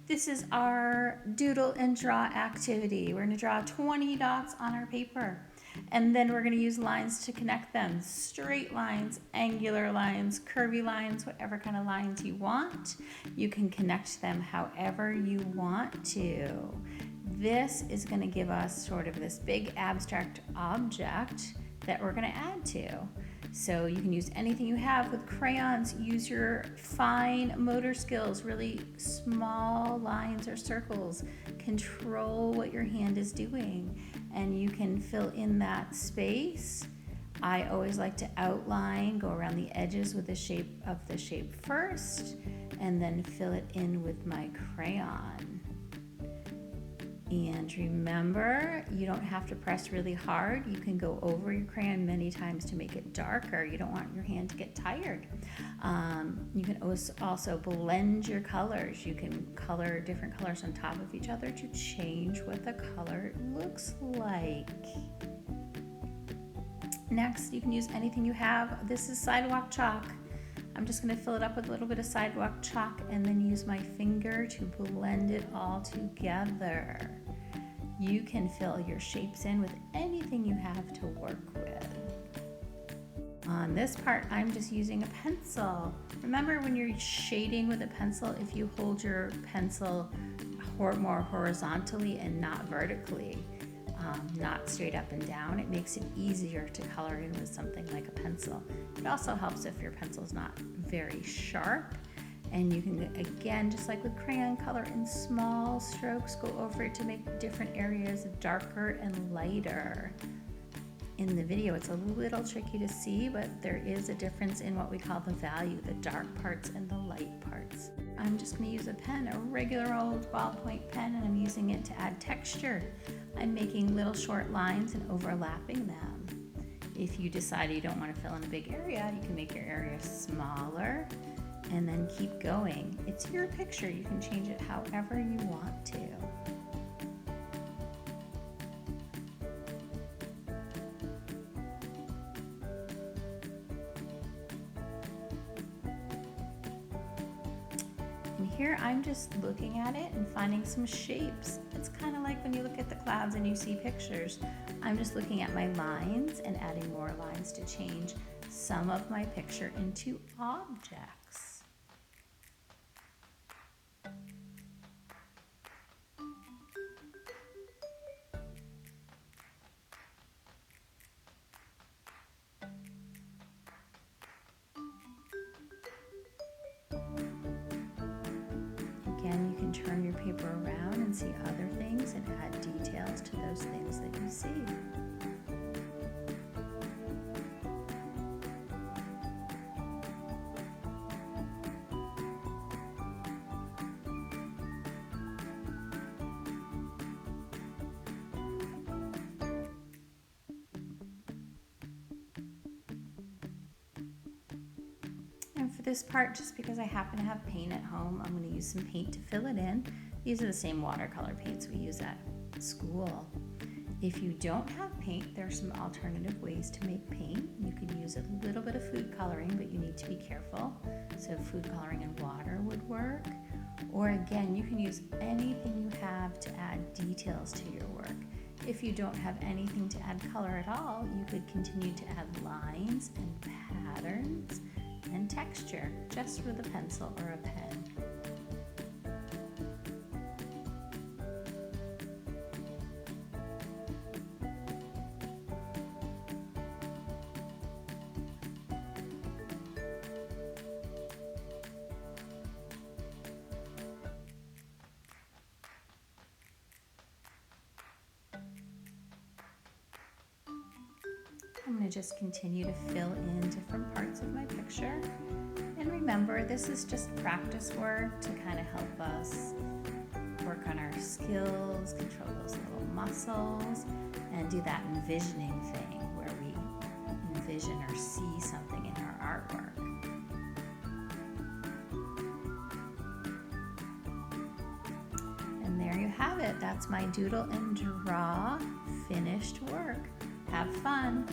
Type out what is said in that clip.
This is our doodle and draw activity. We're going to draw 20 dots on our paper, and then we're going to use lines to connect them. Straight lines, angular lines, curvy lines, whatever kind of lines you want. You can connect them however you want to. This is going to give us sort of this big abstract object that we're going to add to. So you can use anything you have with crayons. Use your fine motor skills, really small lines or circles. Control what your hand is doing, and you can fill in that space. I always like to outline, go around the edges with the shape of the shape first, and then fill it in with my crayon. And remember, you don't have to press really hard. You can go over your crayon many times to make it darker. You don't want your hand to get tired. You can also blend your colors. You can color different colors on top of each other to change what the color looks like. Next, you can use anything you have. This is sidewalk chalk. I'm just going to fill it up with a little bit of sidewalk chalk and then use my finger to blend it all together. You can fill your shapes in with anything you have to work with. On this part, I'm just using a pencil. Remember, when you're shading with a pencil, if you hold your pencil more horizontally and not vertically, not straight up and down, it makes it easier to color in with something like a pencil. It also helps if your pencil's not very sharp, and you can, again, just like with crayon, color in small strokes, go over it to make different areas darker and lighter. In the video, it's a little tricky to see, but there is a difference in what we call the value, the dark parts and the light parts. I'm just going to use a pen, a regular old ballpoint pen, and I'm using it to add texture. I'm making little short lines and overlapping them. If you decide you don't want to fill in a big area, you can make your area smaller and then keep going. It's your picture. You can change it however you want to. And here I'm just looking at it and finding some shapes. It's kind of like when you look at the clouds and you see pictures. I'm just looking at my lines and adding more lines to change some of my picture into objects. Again, you can turn your paper around and see other things and add details to those things that you see. And for this part, just because I happen to have paint at home, I'm going to use some paint to fill it in. These are the same watercolor paints we use at school. If you don't have paint, there are some alternative ways to make paint. You could use a little bit of food coloring, but you need to be careful. So food coloring and water would work. Or again, you can use anything you have to add details to your work. If you don't have anything to add color at all, you could continue to add lines and patterns and texture just with a pencil or a pen. I'm going to just continue to fill in different parts of my picture. And remember, this is just practice work to kind of help us work on our skills, control those little muscles, and do that envisioning thing where we envision or see something in our artwork. And there you have it. That's my doodle and draw finished work. Have fun.